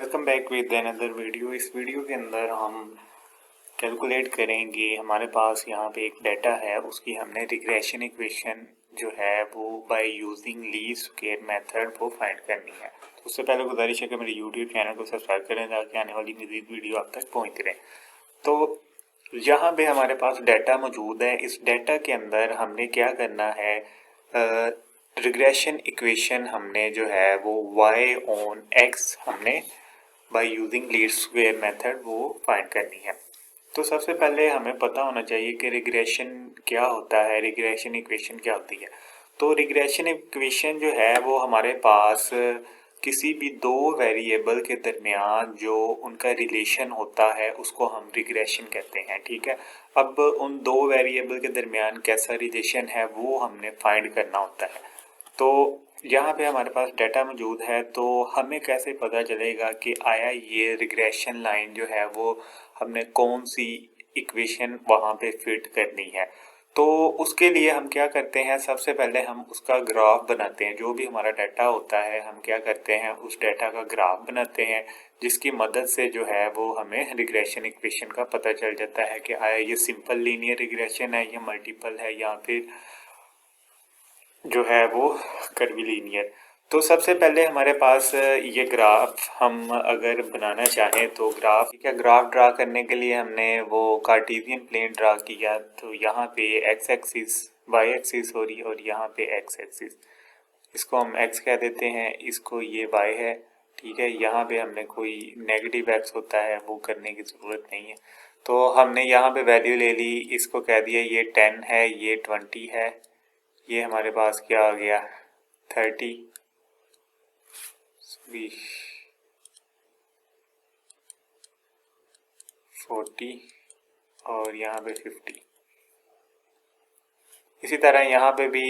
Welcome back with another video. इस video के अंदर हम कैलकुलेट करेंगे, हमारे पास यहाँ पे एक डाटा है, उसकी हमने रिग्रेशन इक्वेशन जो है वो by using least square method वो फाइंड करनी है। तो उससे पहले गुजारिश है कि मेरे यूट्यूब चैनल को सब्सक्राइब करें ताकि आने वाली मज़ीद वीडियो आप तक पहुँच रहे। तो यहाँ पे हमारे पास डाटा मौजूद है। इस डाटा के अंदर हमने क्या करना है, रिग्रेशन इक्वेशन हमने जो है वो y ऑन x हमने by using least square method वो फाइंड करनी है। तो सबसे पहले हमें पता होना चाहिए कि रिग्रेशन क्या होता है, रिग्रेशन इक्वेशन क्या होती है। तो रिग्रेशन इक्वेशन जो है वो हमारे पास किसी भी दो वेरिएबल के दरमियान जो उनका रिलेशन होता है उसको हम रिग्रेशन कहते हैं। ठीक है, अब उन दो वेरिएबल के दरमियान कैसा रिलेशन है वो हमने फाइंड करना होता है। तो यहाँ पे हमारे पास डाटा मौजूद है, तो हमें कैसे पता चलेगा कि आया ये रिग्रेशन लाइन जो है वो हमने कौन सी इक्वेशन वहाँ पे फिट करनी है। तो उसके लिए हम क्या करते हैं, सबसे पहले हम उसका ग्राफ बनाते हैं। जो भी हमारा डाटा होता है हम क्या करते हैं, उस डाटा का ग्राफ बनाते हैं, जिसकी मदद से जो है वो हमें रिग्रेशन इक्वेशन का पता चल जाता है कि आया ये सिंपल लीनियर रिग्रेशन है, ये मल्टीपल है, या फिर जो है वो कर्वीलीनियर। तो सबसे पहले हमारे पास ये ग्राफ हम अगर बनाना चाहें तो ग्राफ ड्रा करने के लिए हमने वो कार्टेशियन प्लेन ड्रा किया। तो यहाँ पे एक्स एक्सिस, वाई एक्सिस हो रही और यहाँ पे एक्स एक्सिस, इसको हम एक्स कह देते हैं, इसको ये वाई है। ठीक है, यहाँ पे हमने कोई नेगेटिव एक्स होता है वो करने की ज़रूरत नहीं है। तो हमने यहाँ पे वैल्यू ले ली, इसको कह दिया ये 10 है, ये 20 है, ये हमारे पास क्या आ गया 30, 40 और यहाँ पे 50। इसी तरह यहाँ पे भी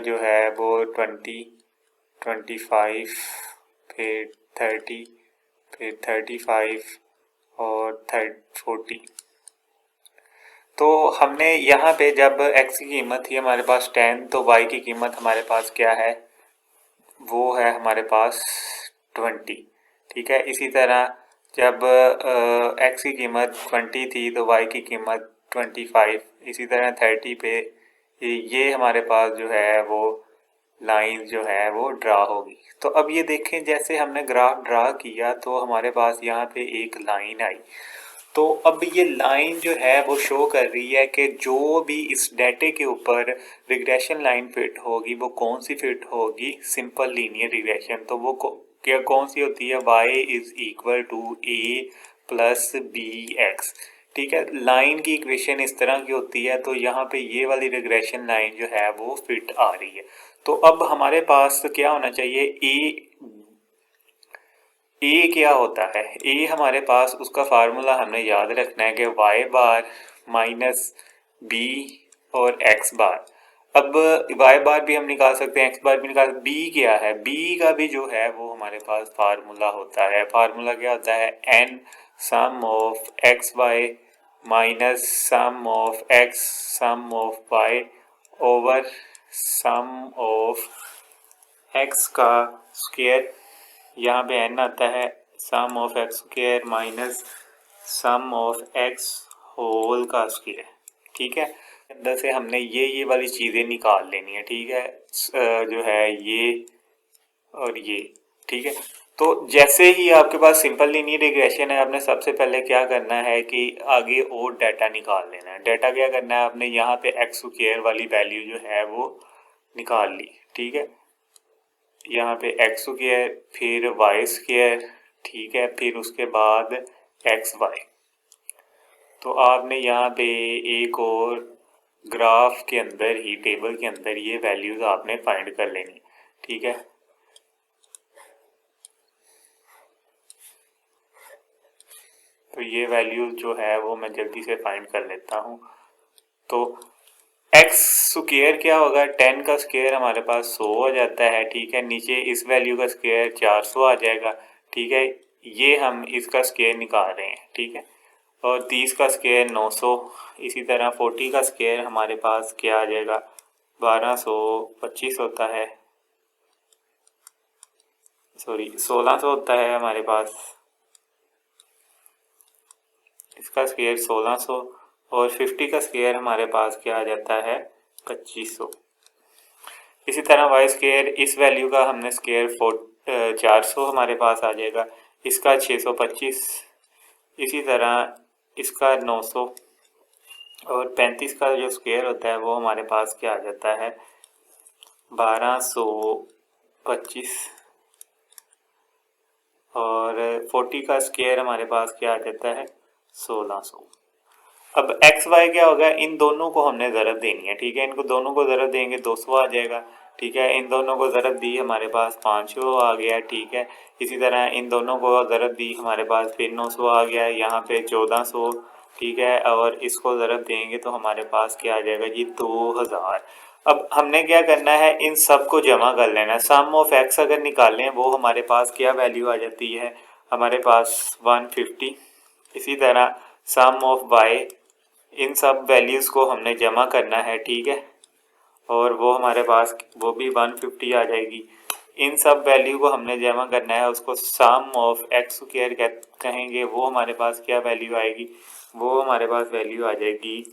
जो है वो 20, 25, फिर 30, फिर 35 और 40। तो हमने यहाँ पे जब x की कीमत थी हमारे पास 10, तो y की कीमत हमारे पास क्या है, वो है हमारे पास 20। ठीक है, इसी तरह जब x की कीमत 20 थी तो y की कीमत 25, इसी तरह 30 पे ये हमारे पास जो है वो लाइन जो है वो ड्रा होगी। तो अब ये देखें, जैसे हमने ग्राफ ड्रा किया तो हमारे पास यहाँ पे एक लाइन आई। तो अब ये लाइन जो है वो शो कर रही है कि जो भी इस डाटे के ऊपर रिग्रेशन लाइन फिट होगी वो कौन सी फिट होगी, सिंपल लीनियर रिग्रेशन। तो वो क्या कौन सी होती है, y is equal to a plus b x. ठीक है, लाइन की इक्वेशन इस तरह की होती है। तो यहाँ पे ये वाली रिग्रेशन लाइन जो है वो फिट आ रही है। तो अब हमारे पास क्या होना चाहिए, ए क्या होता है, ए हमारे पास उसका फार्मूला हमने याद रखना है कि वाई बार माइनस बी और एक्स बार। अब वाई बार भी हम निकाल सकते हैं, एक्स बार भी निकाल सकते हैं। बी क्या है, बी का भी जो है वो हमारे पास फार्मूला होता है। फार्मूला क्या होता है, n sum of x y minus sum of x sum of y over sum of x का स्क्वायर। यहाँ पे n आता है sum of x square minus sum of x whole का स्क्वायर। ठीक है, अंदर से हमने ये वाली चीज़ें निकाल लेनी है। ठीक है, जो है ये और ये। ठीक है, तो जैसे ही आपके पास सिंपल लीनियर रिग्रेशन है, आपने सबसे पहले क्या करना है कि आगे और डाटा निकाल लेना है। डाटा क्या करना है, आपने यहाँ पे एक्स स्क्वायर वाली वैल्यू जो है वो निकाल ली। ठीक है, यहाँ पे एक्स स्क्वायर फिर वाई स्क्वायर। ठीक है, फिर उसके बाद एक्स वाई। तो आपने यहाँ पे एक और ग्राफ के अंदर ही, टेबल के अंदर ये वैल्यूज आपने फाइंड कर लेनी। ठीक है, तो ये वैल्यूज जो है वो मैं जल्दी से फाइंड कर लेता हूँ। तो एक्स स्क्वायर क्या होगा, 10 का स्क्वायर हमारे पास 100 हो जाता है। ठीक है, नीचे इस वैल्यू का स्क्वायर 400 आ जाएगा। ठीक है, ये हम इसका स्क्वायर निकाल रहे हैं। ठीक है, और 30 का स्क्वायर 900, इसी तरह 40 का स्क्वायर हमारे पास क्या आ जाएगा, 1225 होता है, सॉरी 1600 होता है हमारे पास। इसका स्क्वायर 1600 और 50 का स्क्वायर हमारे पास क्या आ जाता है 2500। इसी तरह वाई स्क्वायर इस वैल्यू का हमने स्क्वायर 400 हमारे पास आ जाएगा, इसका 625, इसी तरह इसका 900 और 35 का जो स्क्वायर होता है वो हमारे पास क्या आ जाता है 1225 और 40 का स्क्वायर हमारे पास क्या आ जाता है 1600। अब एक्स वाई क्या होगा, इन दोनों को हमने ज़रब देनी है, ठीक है। इनको दोनों को ज़रब देंगे 200 आ जाएगा, ठीक है। इन दोनों को ज़रब दी हमारे पास 500 आ गया, ठीक है। इसी तरह इन दोनों को ज़रब दी हमारे पास फिर 900 आ गया, यहाँ पे 1400, ठीक है। और इसको ज़रब देंगे तो हमारे पास क्या आ जाएगा जी 2000। अब हमने क्या करना है, इन सब को जमा कर लेना है। सम ऑफ एक्स अगर निकालें वो हमारे पास क्या वैल्यू आ जाती है हमारे पास 150। इसी तरह सम ऑफ वाई, इन सब वैल्यूज़ को हमने जमा करना है, ठीक है। और वो हमारे पास वो भी 150 आ जाएगी। इन सब वैल्यू को हमने जमा करना है, उसको सम ऑफ एक्स स्क्वायर कहेंगे। वो हमारे पास क्या वैल्यू आएगी, वो हमारे पास वैल्यू आ जाएगी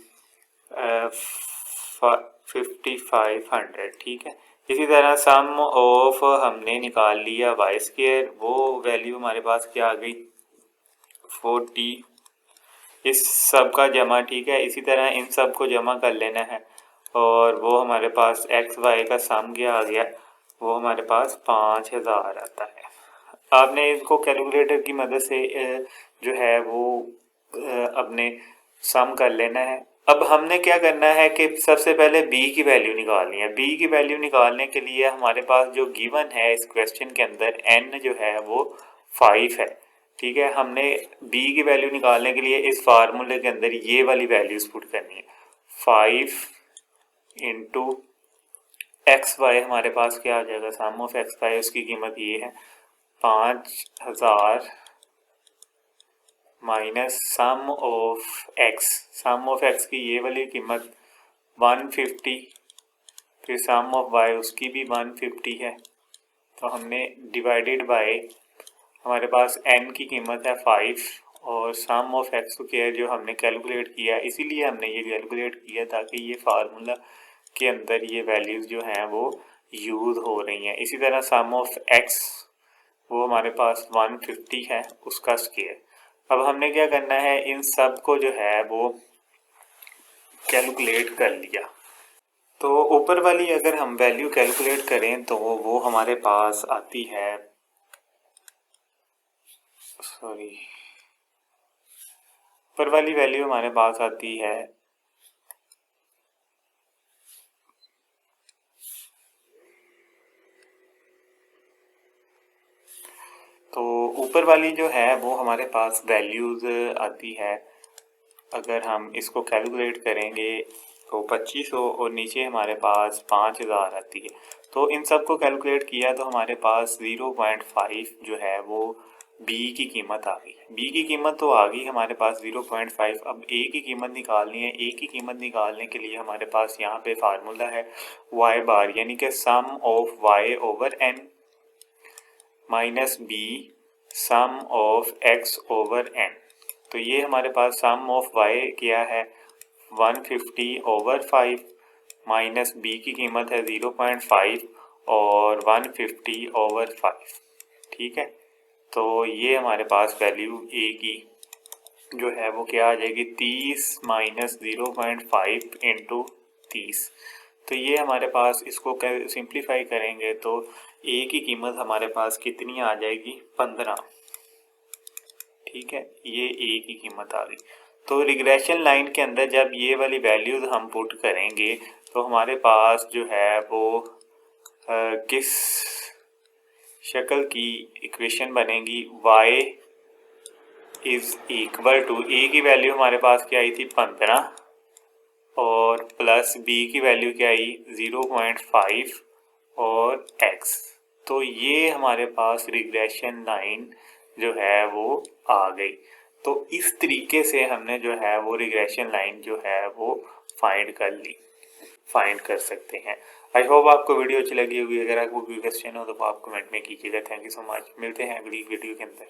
5500, ठीक है। इसी तरह सम ऑफ हमने निकाल लिया वाई स्क्वायर, वो वैल्यू हमारे पास क्या आ गई 40, इस सब का जमा, ठीक है। इसी तरह इन सब को जमा कर लेना है और वो हमारे पास एक्स वाई का सम क्या आ गया, वो हमारे पास 5000 आता है। आपने इसको कैलकुलेटर की मदद से जो है वो अपने सम कर लेना है। अब हमने क्या करना है कि सबसे पहले b की वैल्यू निकालनी है। b की वैल्यू निकालने के लिए हमारे पास जो गिवन है इस क्वेश्चन के अंदर n जो है वो 5 है, ठीक है। हमने b की वैल्यू निकालने के लिए इस फार्मूले के अंदर ये वाली वैल्यूज पुट करनी है। 5 इंटू एक्स वाई हमारे पास क्या आ जाएगा, सम ऑफ एक्स वाई उसकी कीमत ये है 5000 minus sum of x, sum of x की ये वाली कीमत 150, फिर सम ऑफ वाई उसकी भी 150 है। तो हमने डिवाइडेड बाय हमारे पास n की कीमत है 5 और सम ऑफ एक्स स्क्वायर जो हमने कैलकुलेट किया, इसीलिए हमने ये कैलकुलेट किया ताकि ये फार्मूला के अंदर ये वैल्यूज़ जो हैं वो यूज़ हो रही हैं। इसी तरह सम ऑफ एक्स वो हमारे पास 150 है उसका स्क्वायर। अब हमने क्या करना है, इन सब को जो है वो कैलकुलेट कर लिया। तो ऊपर वाली अगर हम वैल्यू कैलकुलेट करें तो वो हमारे पास आती है, ऊपर वाली वैल्यू हमारे पास आती है तो ऊपर वाली जो है वो हमारे पास वैल्यूज़ आती है, अगर हम इसको कैलकुलेट करेंगे तो 2500 और नीचे हमारे पास 5000 आती है। तो इन सब को कैलकुलेट किया तो हमारे पास 0.5 जो है वो b की कीमत आ गई। b की कीमत तो आ गई हमारे पास 0.5। अब a की कीमत निकालनी है। a की कीमत निकालने के लिए हमारे पास यहाँ पे फार्मूला है y बार, यानी कि sum of y over n minus b sum of x over n। तो ये हमारे पास सम ऑफ y क्या है 150 ओवर 5 माइनस b की कीमत है 0.5 और 150 ओवर 5, ठीक है। तो ये हमारे पास वैल्यू a की जो है वो क्या आ जाएगी 30 माइनस 0.5 इंटू 30। तो ये हमारे पास इसको सिंप्लीफाई करेंगे तो a की कीमत हमारे पास कितनी आ जाएगी 15, ठीक है। ये a की कीमत आ गई। तो रिग्रेशन लाइन के अंदर जब ये वाली वैल्यूज हम पुट करेंगे तो हमारे पास जो है वो किस शक्ल की इक्वेशन बनेगी, y is equal to a की वैल्यू हमारे पास क्या आई थी 15 और प्लस b की वैल्यू क्या आई 0.5 और x। तो ये हमारे पास रिग्रेशन लाइन जो है वो आ गई। तो इस तरीके से हमने जो है वो रिग्रेशन लाइन जो है वो फाइंड कर सकते हैं। आई होप आपको वीडियो अच्छी लगी होगी। अगर आपको कोई क्वेश्चन हो तो आप कमेंट में कीजिएगा। Thank you so much. मिलते हैं अगली वीडियो के अंदर।